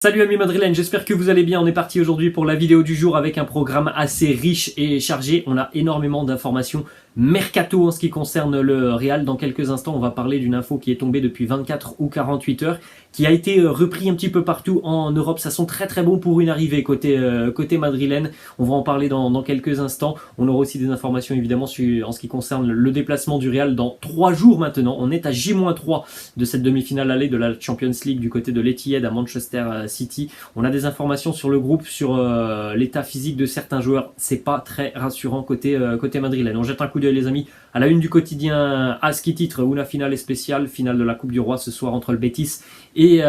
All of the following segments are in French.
Salut amis madrilènes, j'espère que vous allez bien. On est parti aujourd'hui pour la vidéo du jour avec un programme assez riche et chargé. On a énormément d'informations mercato en ce qui concerne le Real. Dans quelques instants, on va parler d'une info qui est tombée depuis 24 ou 48 heures, qui a été repris un petit peu partout en Europe. Ça sent très très bon pour une arrivée côté madrilène. On va en parler dans quelques instants. On aura aussi des informations évidemment en ce qui concerne le déplacement du Real dans 3 jours maintenant. On est à J-3 de cette demi-finale aller de la Champions League du côté de l'Etihad à Manchester City. On a des informations sur le groupe, sur l'état physique de certains joueurs. C'est pas très rassurant côté madrilène. On jette un coup d'œil les amis à la une du quotidien AS qui titre Una finale spéciale, finale de la Coupe du Roi ce soir entre le Betis et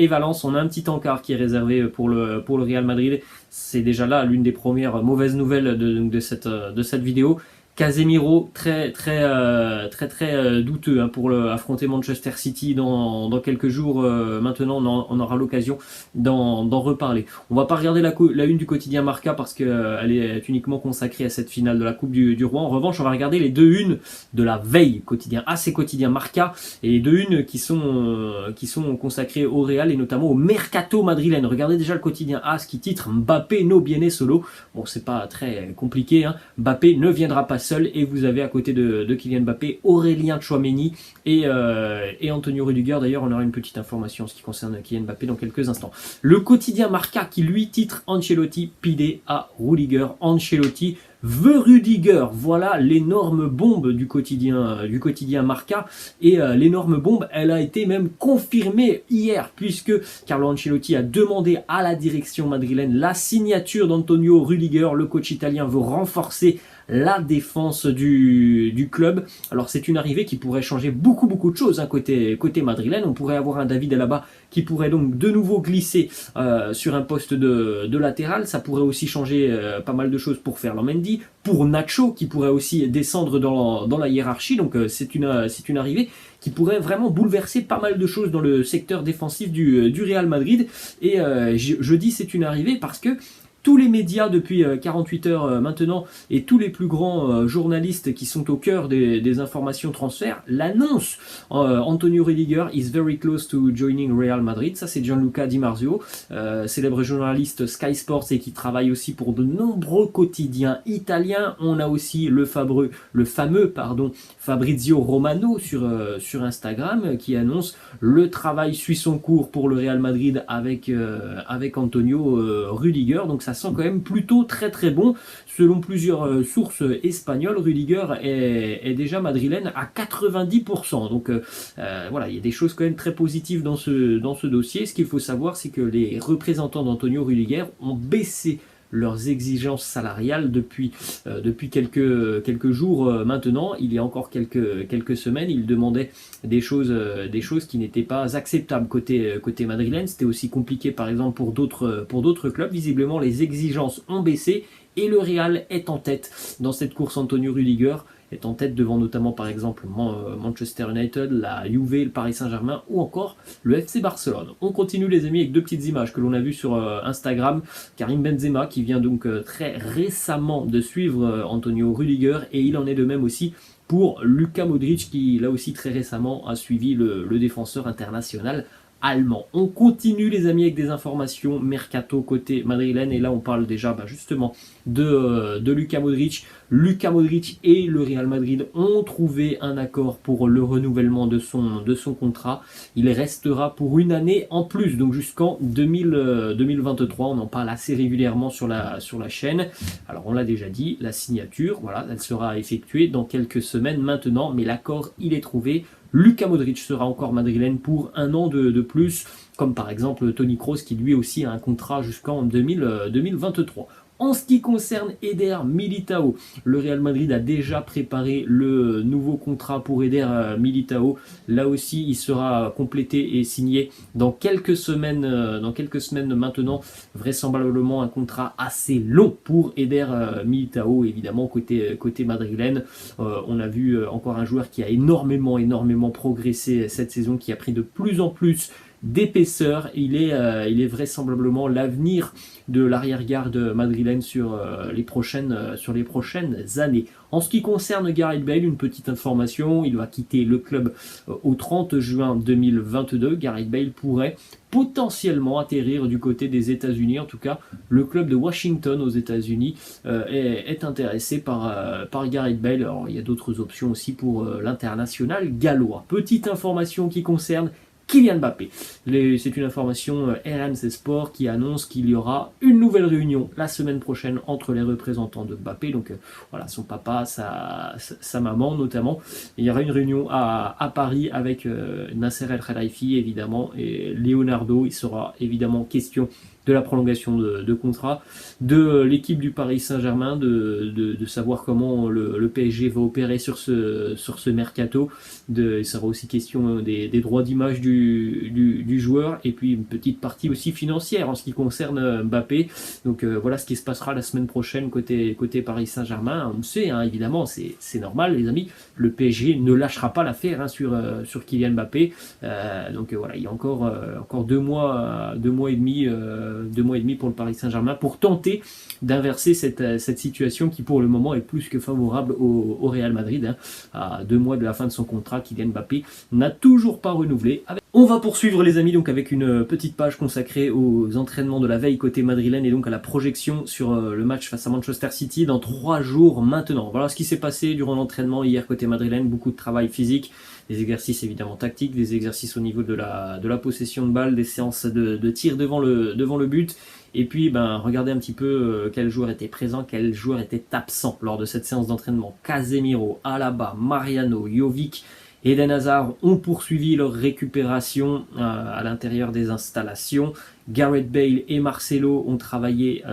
Valence. On a un petit encart qui est réservé pour le Real Madrid. C'est déjà là l'une des premières mauvaises nouvelles de cette vidéo. Casemiro très douteux pour affronter Manchester City dans quelques jours. Maintenant on aura l'occasion d'en reparler. On va pas regarder la une du quotidien Marca parce qu'elle est uniquement consacrée à cette finale de la Coupe du Roi. En revanche on va regarder les deux unes de la veille, quotidien AS et quotidien Marca, et les deux unes qui sont consacrées au Real et notamment au mercato madrilène. Regardez déjà le quotidien AS qui titre Mbappé no viene solo. Bon, c'est pas très compliqué, Mbappé ne viendra pas seul, et vous avez à côté de Kylian Mbappé Aurélien Tchouaméni et Antonio Rudiger. D'ailleurs on aura une petite information en ce qui concerne Kylian Mbappé dans quelques instants. Le quotidien Marca qui lui titre Ancelotti pide à Rudiger. Ancelotti veut Rudiger. Voilà l'énorme bombe du quotidien Marca, et l'énorme bombe elle a été même confirmée hier puisque Carlo Ancelotti a demandé à la direction madrilène la signature d'Antonio Rudiger. Le coach italien veut renforcer la défense du club. Alors c'est une arrivée qui pourrait changer beaucoup de choses côté madrilène. On pourrait avoir un David Alaba qui pourrait donc de nouveau glisser sur un poste de latéral. Ça pourrait aussi changer pas mal de choses pour Ferland Mendy, pour Nacho qui pourrait aussi descendre dans la hiérarchie. Donc c'est une arrivée qui pourrait vraiment bouleverser pas mal de choses dans le secteur défensif du Real Madrid. Et je dis c'est une arrivée parce que tous les médias depuis 48 heures maintenant, et tous les plus grands journalistes qui sont au cœur des informations transferts l'annoncent. Antonio Rudiger is very close to joining Real Madrid. Ça c'est Gianluca Di Marzio, célèbre journaliste Sky Sports et qui travaille aussi pour de nombreux quotidiens italiens. On a aussi le fameux Fabrizio Romano sur Instagram qui annonce le travail suit son cours pour le Real Madrid avec Antonio Rudiger. Donc ça sent quand même plutôt très bon. Selon plusieurs sources espagnoles, Rudiger est déjà madrilène à 90%. Donc voilà, il y a des choses quand même très positives dans ce dossier. Ce qu'il faut savoir, c'est que les représentants d'Antonio Rudiger ont baissé leurs exigences salariales depuis quelques jours maintenant. Il y a encore quelques semaines, ils demandaient des choses qui n'étaient pas acceptables côté madrilène. C'était aussi compliqué par exemple pour d'autres clubs. Visiblement les exigences ont baissé et le Real est en tête dans cette course. Antonio Rudiger est en tête devant notamment par exemple Manchester United, la Juve, le Paris Saint-Germain ou encore le FC Barcelone. On continue les amis avec deux petites images que l'on a vues sur Instagram. Karim Benzema qui vient donc très récemment de suivre Antonio Rudiger, et il en est de même aussi pour Luka Modric qui là aussi très récemment a suivi le défenseur international allemand. On continue les amis avec des informations mercato côté madrilène, et là on parle déjà justement de Luka Modric. Luka Modric et le Real Madrid ont trouvé un accord pour le renouvellement de son contrat. Il restera pour une année en plus, donc jusqu'en 2023. On en parle assez régulièrement sur la chaîne. Alors on l'a déjà dit, la signature, voilà, elle sera effectuée dans quelques semaines maintenant, mais l'accord il est trouvé. Luka Modric sera encore madrilène pour un an de plus, comme par exemple Toni Kroos qui lui aussi a un contrat jusqu'en 2023. En ce qui concerne Eder Militao, le Real Madrid a déjà préparé le nouveau contrat pour Eder Militao. Là aussi, il sera complété et signé dans quelques semaines maintenant. Vraisemblablement un contrat assez long pour Eder Militao, évidemment côté madrilène. On a vu encore un joueur qui a énormément progressé cette saison, qui a pris de plus en plus d'épaisseur. Il est vraisemblablement l'avenir de l'arrière-garde madrilène sur les prochaines années. En ce qui concerne Gareth Bale, une petite information, il va quitter le club au 30 juin 2022. Gareth Bale pourrait potentiellement atterrir du côté des États-Unis. En tout cas, le club de Washington aux États-Unis est intéressé par Gareth Bale. Alors, il y a d'autres options aussi pour l'international gallois. Petite information qui concerne Kylian Mbappé. C'est une information RMC Sport qui annonce qu'il y aura une nouvelle réunion la semaine prochaine entre les représentants de Mbappé. Donc voilà, son papa, sa maman notamment. Il y aura une réunion à Paris avec Nasser El Khelaifi évidemment et Leonardo. Il sera évidemment question de la prolongation de contrat, de l'équipe du Paris Saint-Germain, de savoir comment le PSG va opérer sur ce mercato. Il sera aussi question des droits d'image du joueur et puis une petite partie aussi financière en ce qui concerne Mbappé. Donc voilà ce qui se passera la semaine prochaine côté Paris Saint-Germain. On le sait, hein, évidemment, c'est normal les amis, le PSG ne lâchera pas l'affaire hein, sur Kylian Mbappé. Donc voilà, il y a encore 2 mois et demi pour le Paris Saint-Germain pour tenter d'inverser cette situation qui pour le moment est plus que favorable au Real Madrid. Hein. À 2 mois de la fin de son contrat, Kylian Mbappé n'a toujours pas renouvelé. On va poursuivre les amis donc avec une petite page consacrée aux entraînements de la veille côté madrilène et donc à la projection sur le match face à Manchester City dans 3 jours maintenant. Voilà ce qui s'est passé durant l'entraînement hier côté madrilène, beaucoup de travail physique, des exercices évidemment tactiques, des exercices au niveau de la possession de balle, des séances de tir devant le but. Et puis, regardez un petit peu quel joueur était présent, quel joueur était absent lors de cette séance d'entraînement. Casemiro, Alaba, Mariano, Jovic, Eden Hazard ont poursuivi leur récupération à l'intérieur des installations. Gareth Bale et Marcelo ont travaillé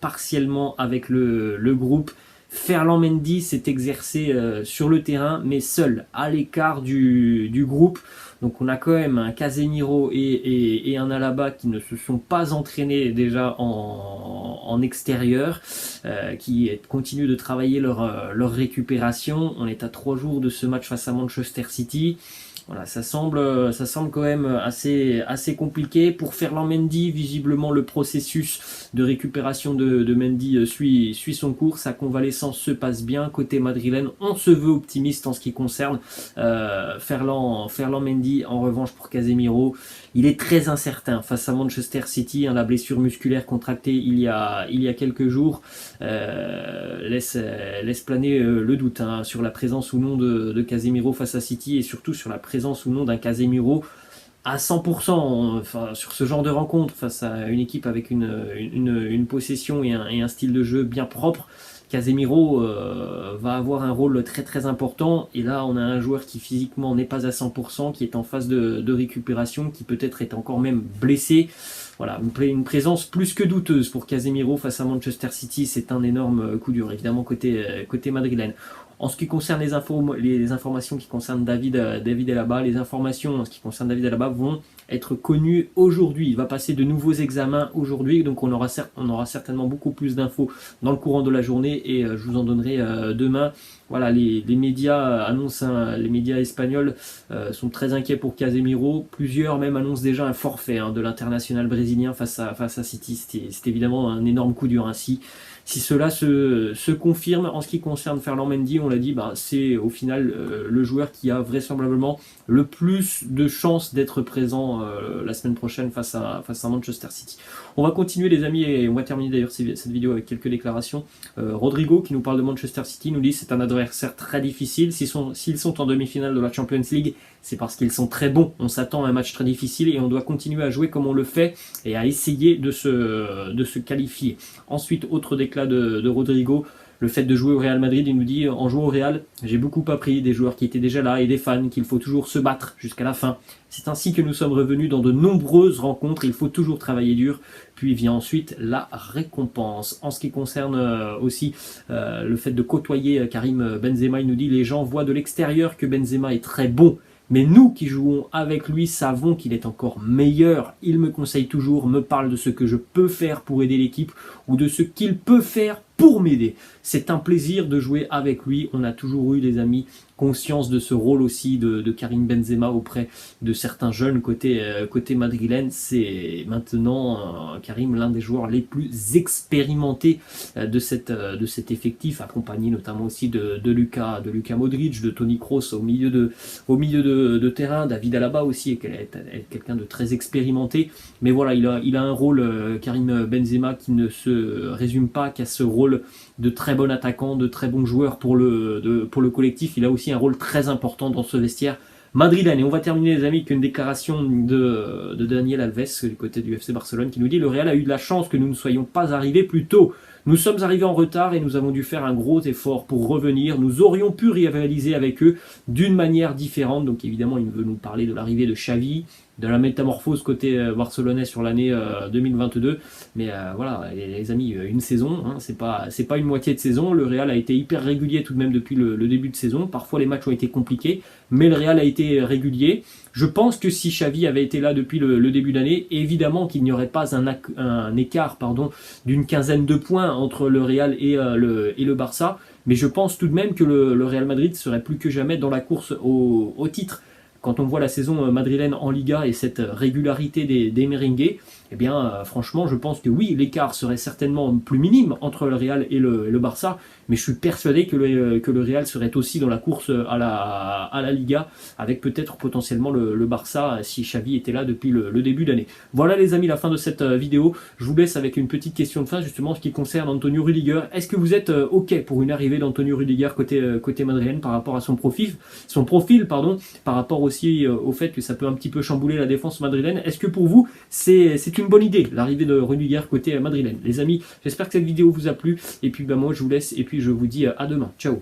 partiellement avec le groupe. Ferland Mendy s'est exercé sur le terrain, mais seul, à l'écart du groupe. Donc on a quand même un Casemiro et un Alaba qui ne se sont pas entraînés déjà en extérieur, qui continuent de travailler leur récupération. On est à 3 jours de ce match face à Manchester City. Voilà, ça semble quand même assez compliqué. Pour Ferland Mendy, visiblement le processus de récupération de Mendy suit son cours. Sa convalescence se passe bien. Côté madrilène, on se veut optimiste en ce qui concerne Ferland Mendy. En revanche, pour Casemiro, il est très incertain face à Manchester City. La blessure musculaire contractée il y a quelques jours laisse planer le doute sur la présence ou non de Casemiro face à City et surtout sur la présence ou non d'un Casemiro à 100% sur ce genre de rencontre face à une équipe avec une possession et un style de jeu bien propre. Casemiro va avoir un rôle très très important et là on a un joueur qui physiquement n'est pas à 100%, qui est en phase de récupération, qui peut-être est encore même blessé. Voilà, une présence plus que douteuse pour Casemiro face à Manchester City, c'est un énorme coup dur évidemment côté madrilène. En ce qui concerne les informations qui concernent David Alaba, les informations en ce qui concerne David Alaba vont être connues aujourd'hui. Il va passer de nouveaux examens aujourd'hui, donc on aura certainement beaucoup plus d'infos dans le courant de la journée et je vous en donnerai demain. Voilà, les médias annoncent, les médias espagnols sont très inquiets pour Casemiro. Plusieurs même annoncent déjà un forfait de l'international brésilien face à City. C'est évidemment un énorme coup dur ainsi. Si cela se confirme, en ce qui concerne Ferland Mendy, on l'a dit, c'est au final le joueur qui a vraisemblablement le plus de chances d'être présent la semaine prochaine face à Manchester City. On va continuer les amis et on va terminer d'ailleurs cette vidéo avec quelques déclarations. Rodrigo qui nous parle de Manchester City nous dit c'est un adversaire très difficile. S'ils sont en demi-finale de la Champions League, c'est parce qu'ils sont très bons. On s'attend à un match très difficile et on doit continuer à jouer comme on le fait et à essayer de se qualifier. Ensuite, autre déclat de Rodrigo, le fait de jouer au Real Madrid, il nous dit en jouant au Real, j'ai beaucoup appris des joueurs qui étaient déjà là et des fans qu'il faut toujours se battre jusqu'à la fin. C'est ainsi que nous sommes revenus dans de nombreuses rencontres, il faut toujours travailler dur, puis vient ensuite la récompense. En ce qui concerne aussi le fait de côtoyer Karim Benzema, il nous dit les gens voient de l'extérieur que Benzema est très bon. Mais nous qui jouons avec lui savons qu'il est encore meilleur. Il me conseille toujours, me parle de ce que je peux faire pour aider l'équipe ou de ce qu'il peut faire pour m'aider. C'est un plaisir de jouer avec lui. On a toujours eu, les amis, conscience de ce rôle aussi de Karim Benzema auprès de certains jeunes côté madrilène. C'est maintenant Karim, l'un des joueurs les plus expérimentés de cet effectif, accompagné notamment aussi de Luka Modric, de Toni Kroos au milieu de terrain, David Alaba aussi, est quelqu'un de très expérimenté. Mais voilà, il a un rôle, Karim Benzema, qui ne se résume pas qu'à ce rôle de très bon attaquant, de très bon joueur pour le collectif. Il a aussi un rôle très important dans ce vestiaire madrilène. Et on va terminer, les amis, avec une déclaration de Daniel Alves du côté du FC Barcelone, qui nous dit: le Real a eu de la chance que nous ne soyons pas arrivés plus tôt. Nous sommes arrivés en retard et nous avons dû faire un gros effort pour revenir. Nous aurions pu rivaliser avec eux d'une manière différente. Donc évidemment, il veut nous parler de l'arrivée de Xavi, de la métamorphose côté barcelonais sur l'année 2022. Mais voilà, les amis, une saison, hein, c'est pas une moitié de saison. Le Real a été hyper régulier tout de même depuis le début de saison. Parfois les matchs ont été compliqués, mais le Real a été régulier. Je pense que si Xavi avait été là depuis le début d'année, évidemment qu'il n'y aurait pas un écart d'une quinzaine de points entre le Real et le Barça. Mais je pense tout de même que le Real Madrid serait plus que jamais dans la course au titre. Quand on voit la saison madrilène en Liga et cette régularité des merengues, eh bien, franchement, je pense que oui, l'écart serait certainement plus minime entre le Real et le Barça, mais je suis persuadé que le Real serait aussi dans la course à la Liga, avec peut-être potentiellement le Barça si Xavi était là depuis le début d'année. Voilà, les amis, la fin de cette vidéo. Je vous laisse avec une petite question de fin, justement, ce qui concerne Antonio Rüdiger. Est-ce que vous êtes OK pour une arrivée d'Antonio Rüdiger côté madrilène par rapport à son profil, par rapport aussi au fait que ça peut un petit peu chambouler la défense madrilène? Est-ce que pour vous, c'est une bonne idée, l'arrivée de Rüdiger côté madrilène? Les amis, j'espère que cette vidéo vous a plu. Et puis moi, je vous laisse et puis je vous dis à demain. Ciao.